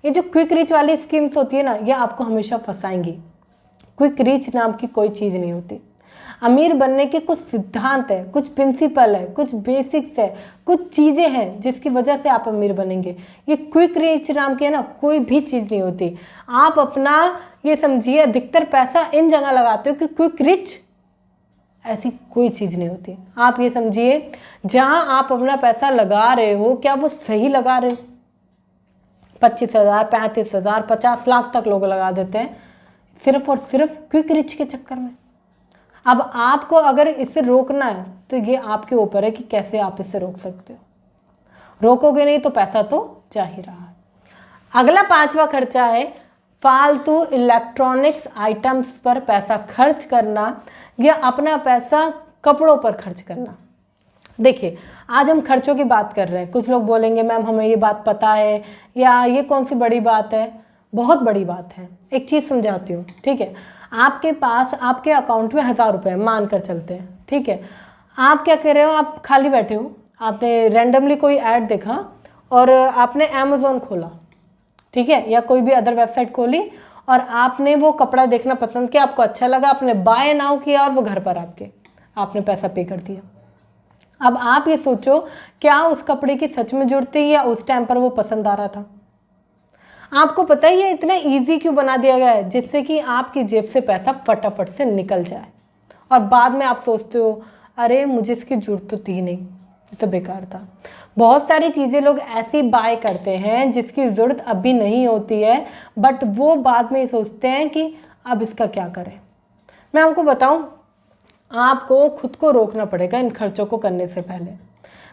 ये जो quick rich वाली स्कीम्स होती है ना, ये आपको हमेशा फंसाएंगी। क्विक रिच नाम की कोई चीज़ नहीं होती। अमीर बनने के कुछ सिद्धांत है, कुछ प्रिंसिपल है, कुछ बेसिक्स है, कुछ चीज़ें हैं जिसकी वजह से आप अमीर बनेंगे। ये क्विक रिच नाम की है ना, कोई भी चीज़ नहीं होती। आप अपना ये समझिए अधिकतर पैसा इन जगह लगाते हो कि क्विक रिच, ऐसी कोई चीज़ नहीं होती। आप ये समझिए जहाँ आप अपना पैसा लगा रहे हो, क्या वो सही लगा रहे हो? 25,000, 35,000, 50 लाख तक लोग लगा देते हैं सिर्फ और सिर्फ क्विक रिच के चक्कर में। अब आपको अगर इससे रोकना है तो ये आपके ऊपर है कि कैसे आप इससे रोक सकते हो। रोकोगे नहीं तो पैसा तो जा ही रहा है। अगला 5वां खर्चा है फालतू इलेक्ट्रॉनिक्स आइटम्स पर पैसा खर्च करना या अपना पैसा कपड़ों पर खर्च करना। देखिए, आज हम खर्चों की बात कर रहे हैं। कुछ लोग बोलेंगे मैम हमें ये बात पता है, या ये कौन सी बड़ी बात है। बहुत बड़ी बात है। एक चीज़ समझाती हूँ, ठीक है। आपके पास आपके अकाउंट में 1000 रुपये मान कर चलते हैं, ठीक है। आप क्या कर रहे हो, आप खाली बैठे हो, आपने रैंडमली कोई ऐड देखा और आपने अमेज़ोन खोला, ठीक है, या कोई भी अदर वेबसाइट खोली और आपने वो कपड़ा देखना पसंद किया, आपको अच्छा लगा, आपने बाय नाउ किया और वो घर पर आपने पैसा पे कर दिया। अब आप ये सोचो, क्या उस कपड़े की सच में जरूरत थी या उस टाइम पर वो पसंद आ रहा था? आपको पता ही है इतना इजी क्यों बना दिया गया है, जिससे कि आपकी जेब से पैसा फटाफट से निकल जाए और बाद में आप सोचते हो अरे मुझे इसकी जरूरत तो थी नहीं, ये तो बेकार था। बहुत सारी चीज़ें लोग ऐसी बाय करते हैं जिसकी ज़रूरत अभी नहीं होती है, बट वो बाद में सोचते हैं कि अब इसका क्या करें। मैं आपको बताऊं, आपको खुद को रोकना पड़ेगा इन खर्चों को करने से पहले।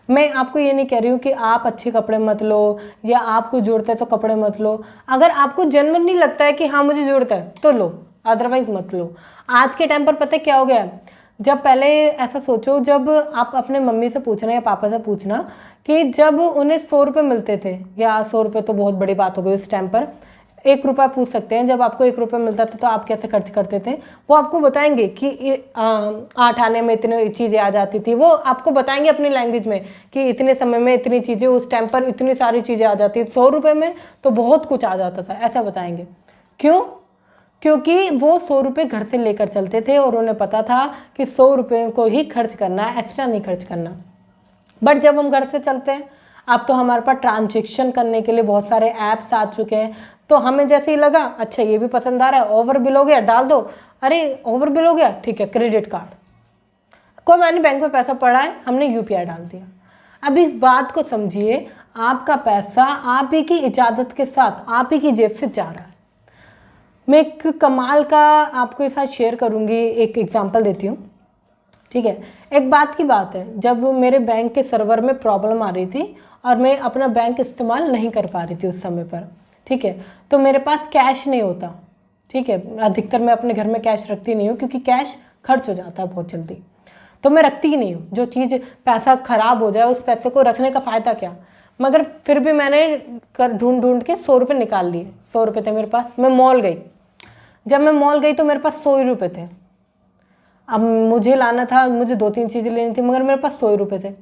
मैं आपको ये नहीं कह रही हूँ कि आप अच्छे कपड़े मत लो या आपको ज़रूरत है तो कपड़े मत लो। अगर आपको जेन्युइन नहीं लगता है कि हाँ मुझे ज़रूरत है तो लो, अदरवाइज़ मत लो। आज के टाइम पर पता है क्या हो गया है, जब पहले ऐसा सोचो, जब आप अपने मम्मी से पूछना या पापा से पूछना कि जब उन्हें 100 रुपये मिलते थे, या 100 रुपये तो बहुत बड़ी बात हो गई उस टाइम पर, 1 रुपया पूछ सकते हैं, जब आपको 1 रुपया मिलता था तो आप कैसे खर्च करते थे, वो आपको बताएंगे कि 8 आने में इतनी चीज़ें आ जाती थी। वो आपको बताएंगे अपनी लैंग्वेज में कि इतने समय में इतनी चीज़ें, उस टाइम पर इतनी सारी चीज़ें आ जाती, 100 रुपये में तो बहुत कुछ आ जाता था, ऐसा बताएंगे। क्यों? क्योंकि वो 100 रुपये घर से लेकर चलते थे और उन्हें पता था कि 100 रुपये को ही खर्च करना है, एक्स्ट्रा नहीं खर्च करना। बट जब हम घर से चलते हैं, अब तो हमारे पास ट्रांजैक्शन करने के लिए बहुत सारे ऐप्स आ चुके हैं, तो हमें जैसे ही लगा अच्छा ये भी पसंद आ रहा है, ओवर बिल हो गया, डाल दो, अरे ओवर बिल हो गया, ठीक है, क्रेडिट कार्ड को मैंने बैंक में पैसा पड़ा है, हमने यूपीआई डाल दिया। अब इस बात को समझिए, आपका पैसा आप ही की इजाज़त के साथ आप ही की जेब से जा रहा है। मैं एक कमाल का आपके साथ शेयर करूंगी, एक एग्जांपल देती हूँ, ठीक है। एक बात की बात है, जब मेरे बैंक के सर्वर में प्रॉब्लम आ रही थी और मैं अपना बैंक इस्तेमाल नहीं कर पा रही थी उस समय पर, ठीक है, तो मेरे पास कैश नहीं होता, ठीक है। अधिकतर मैं अपने घर में कैश रखती नहीं हूँ क्योंकि कैश खर्च हो जाता है बहुत जल्दी, तो मैं रखती ही नहीं हूँ। जो चीज़ पैसा ख़राब हो जाए उस पैसे को रखने का फ़ायदा क्या। मगर फिर भी मैंने ढूंढ के 100 रुपये निकाल लिए। 100 रुपये थे मेरे पास, मैं मॉल गई। जब मैं मॉल गई तो मेरे पास 100 रुपये थे। अब मुझे लाना था, मुझे 2-3 चीज़ें लेनी थी, मगर मेरे पास 100 रुपये थे।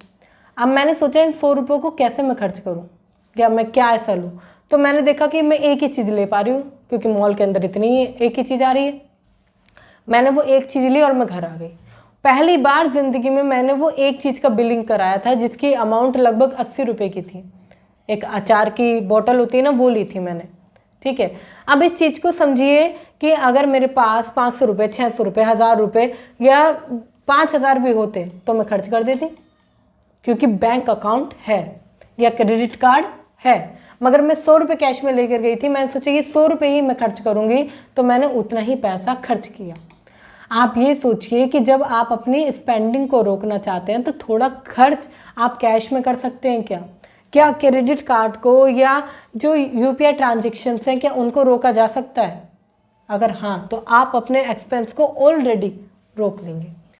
अब मैंने सोचा इन 100 रुपये को कैसे मैं खर्च करूँ, या मैं क्या ऐसा लूँ। तो मैंने देखा कि मैं एक ही चीज़ ले पा रही हूँ क्योंकि मॉल के अंदर इतनी एक ही चीज़ आ रही है। मैंने वो एक चीज़ ली और मैं घर आ गई। पहली बार ज़िंदगी में मैंने वो एक चीज़ का बिलिंग कराया था जिसकी अमाउंट लगभग 80 रुपये की थी। एक अचार की बोतल होती है ना, वो ली थी मैंने, ठीक है। अब इस चीज़ को समझिए कि अगर मेरे पास 500 रुपये, 600 रुपये, 1000 रुपये या 5000 भी होते तो मैं खर्च कर देती, क्योंकि बैंक अकाउंट है या क्रेडिट कार्ड है। मगर मैं 100 रुपये कैश में लेकर गई थी, मैंने सोचा ये 100 रुपये ही मैं खर्च करूँगी, तो मैंने उतना ही पैसा खर्च किया। आप ये सोचिए कि जब आप अपनी स्पेंडिंग को रोकना चाहते हैं तो थोड़ा खर्च आप कैश में कर सकते हैं क्या क्रेडिट कार्ड को या जो यूपीआई ट्रांजैक्शंस हैं क्या उनको रोका जा सकता है? अगर हाँ, तो आप अपने एक्सपेंस को ऑलरेडी रोक लेंगे।